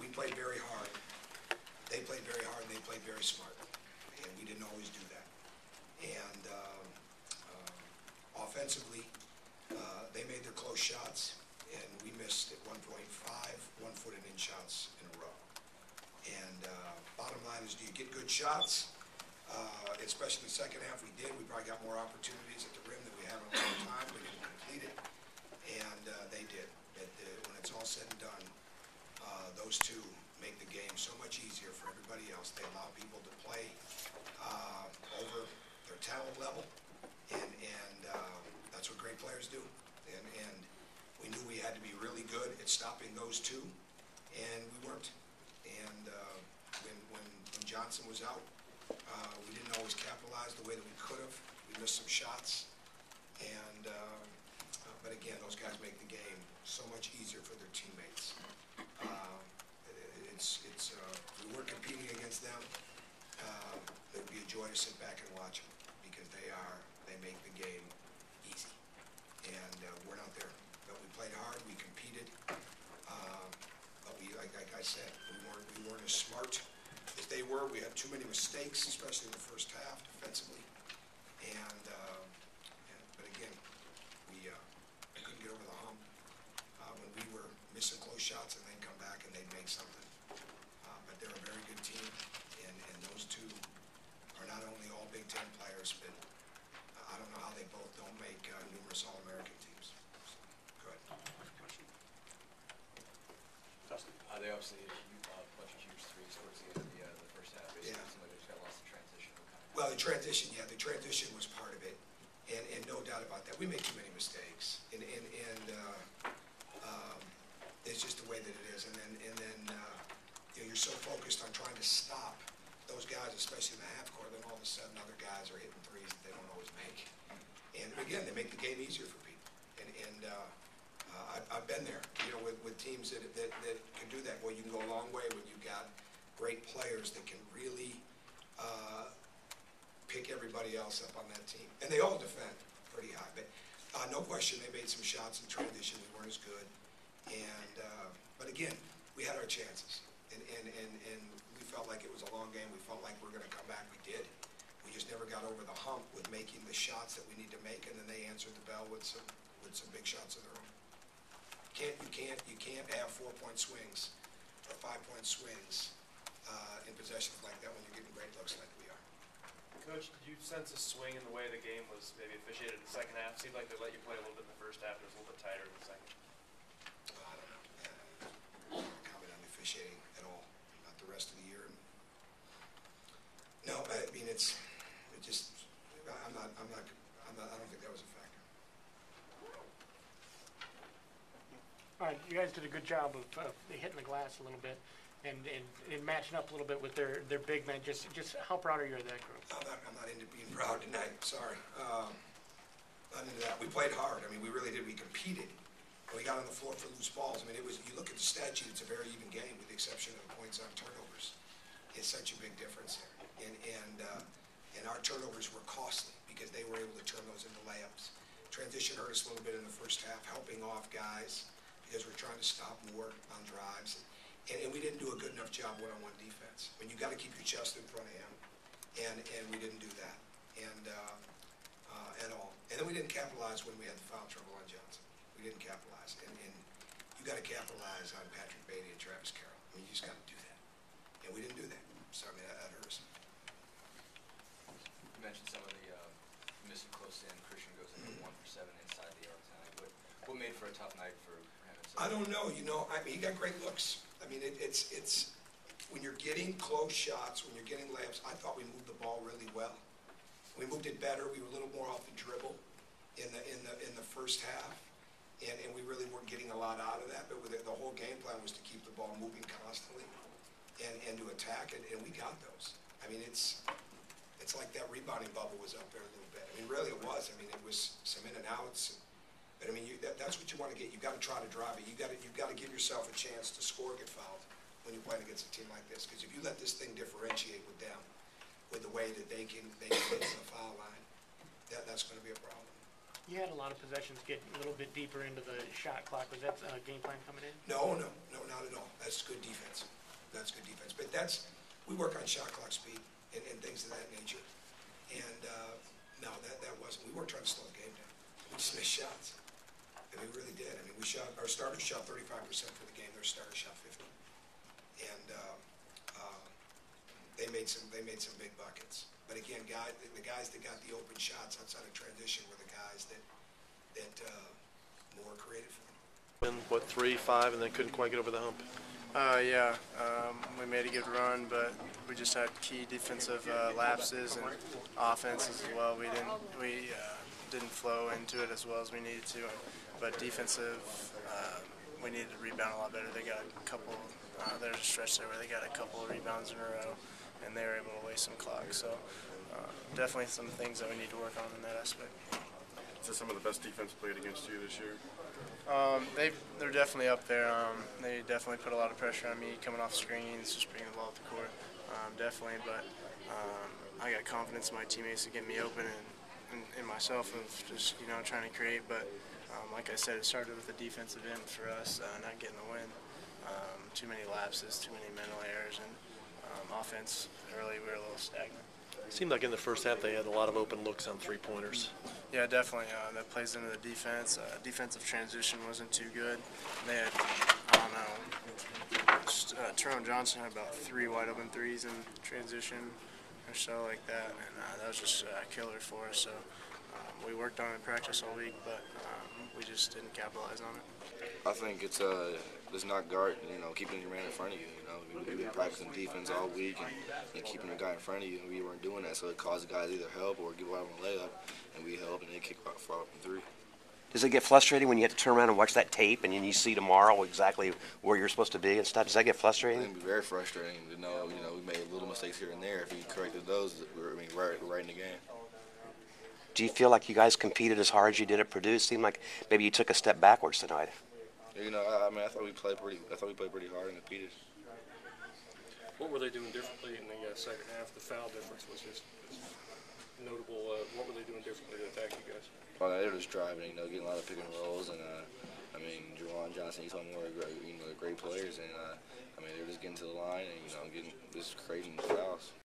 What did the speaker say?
we played very hard. They played very hard, and they played very smart. And we didn't always do that. And offensively, they made their close shots, and we missed at one point 5 one-footed in shots in a row. And bottom line is, do you get good shots? Especially in the second half, we did. We probably got more opportunities at the rim than we have in a long time. We didn't complete it, and they did. But when it's all said and done, those two make the game so much easier for everybody else. They allow people to play over their talent level, and that's what great players do. And we knew we had to be really good at stopping those two, and we weren't. And when Johnson was out, we didn't always capitalize the way that we could have. We missed some shots, and but again, those guys make the game so much easier for their teammates. We weren't competing against them. It would be a joy to sit back and watch them because they make the game easy, and we're not there. But we played hard. We competed, but we, like I said, we weren't as smart as they were. We had too many mistakes, especially in the first half defensively, and but again, we couldn't get over the hump when we were missing close shots and then come back and they'd make something. But they're a very good team, and those two are not only all Big Ten players, but I don't know how they both don't make numerous All-American teams. So, go ahead. Dustin. They obviously hit a bunch of huge threes towards the end of the first half. Basically, yeah. It seemed like they just got lost in transition. Well, the transition was part of it, and no doubt about that. We made too many mistakes, and it's just the way that it is. And then you know, you're so focused on trying to stop those guys, especially in the half court, then all of a sudden other guys are hitting threes that they don't always make. And again, they make the game easier for people. And I've been there, you know, with teams that can do that. Well, you can go a long way when you've got great players that can really pick everybody else up on that team. And they all defend pretty high. But no question, they made some shots in transition. We weren't as good. And but again, we had our chances. And we felt like it was a long game. We felt like we were going to come back. We did. We just never got over the hump with making the shots that we need to make, and then they answered the bell with some big shots of their own. You can't have 4-point swings or 5-point swings in possessions like that when you're getting great looks like we are. Coach, did you sense a swing in the way the game was maybe officiated in the second half? Seemed like they let you play a little bit in the first half, and it was a little bit tighter in the second. I don't know. I don't comment on officiating at all. Not the rest of the year. No, I mean I don't think that was a factor. All right, you guys did a good job of hitting the glass a little bit and matching up a little bit with their big men. Just how proud are you of that group? I'm not into being proud tonight. Sorry. Not into that. We played hard. I mean, we really did. We competed. We got on the floor for loose balls. I mean, you look at the stat sheet, it's a very even game with the exception of the points on turnovers. It's such a big difference there. And our turnovers were costly because they were able to turn those into layups. Transition hurt us a little bit in the first half, helping off guys because we're trying to stop more on drives. And we didn't do a good enough job one-on-one defense. I mean, you got to keep your chest in front of him, and we didn't do that at all. And then we didn't capitalize when we had the foul trouble on Johnson. We didn't capitalize, and you got to capitalize on Patrick Beatty and Travis Carroll. I mean, you just got to do that, and we didn't do that. So I mean, that hurt us. You mentioned some of the missing close in. Crean goes in 1 for 7 inside the arc tonight. What made for a tough night for him? I don't know. You know, I mean, he got great looks. I mean, it's when you're getting close shots, when you're getting layups. I thought we moved the ball really well. We moved it better. We were a little more off the dribble in the first half, and we really weren't getting a lot out of that. But the whole game plan was to keep the ball moving constantly and to attack it, and we got those. I mean, it's like that rebounding bubble was up there a little bit. I mean, really it was. I mean, it was some in and outs. But I mean, that's what you want to get. You got to try to drive it. You've got to give yourself a chance to score, get fouled when you're playing against a team like this. Because if you let this thing differentiate with them, with the way that they can get to the foul line, that's going to be a problem. You had a lot of possessions get a little bit deeper into the shot clock. Was that game plan coming in? No, not at all. That's good defense. That's good defense. But we work on shot clock speed and things of that nature. And no, that wasn't. We weren't trying to slow the game down. We just missed shots. And we really did. I mean, our starters shot 35% for the game. Their starters shot 50. And they made some big buckets. But again, the guys that got the open shots outside of transition were the guys that more created for them. And what, 3, 5, and then couldn't quite get over the hump? Yeah, we made a good run, but we just had key defensive lapses and offenses as well. We didn't flow into it as well as we needed to. But defensive, we needed to rebound a lot better. They got a couple. There's a stretch there where they got a couple of rebounds in a row, and they were able to waste some clock. So definitely some things that we need to work on in that aspect. Is this some of the best defense played against you this year? They're definitely up there. They definitely put a lot of pressure on me coming off screens, just bringing the ball to the court. Definitely, but I got confidence in my teammates to get me open and myself of just trying to create. But like I said, it started with the defensive end for us, not getting the win. Too many lapses, too many mental errors, and offense early we were a little stagnant. It seemed like in the first half they had a lot of open looks on three-pointers. Yeah, definitely. That plays into the defense. Defensive transition wasn't too good. They had, I don't know, Tyrone Johnson had about 3 wide open threes in transition or so like that, and that was just killer for us. So we worked on it in practice all week, but we just didn't capitalize on it. I think it's not guard, keeping your man in front of you. We've been practicing defense all week and keeping the guy in front of you, and we weren't doing that, so it caused the guys either help or give out on a layup, and we help, and they kick out for up and 3. Does it get frustrating when you have to turn around and watch that tape and then you see tomorrow exactly where you're supposed to be and stuff? Does that get frustrating? It can be very frustrating to know, we made little mistakes here and there. If we corrected those, we're right in the game. Do you feel like you guys competed as hard as you did at Purdue? It seemed like maybe you took a step backwards tonight. I thought we played pretty hard and competed. What were they doing differently in the second half? The foul difference was just notable. What were they doing differently to attack you guys? Well, they were just driving, getting a lot of pick and rolls, and Juwan Johnson, he's one more great players, and they were just getting to the line and getting just creating fouls.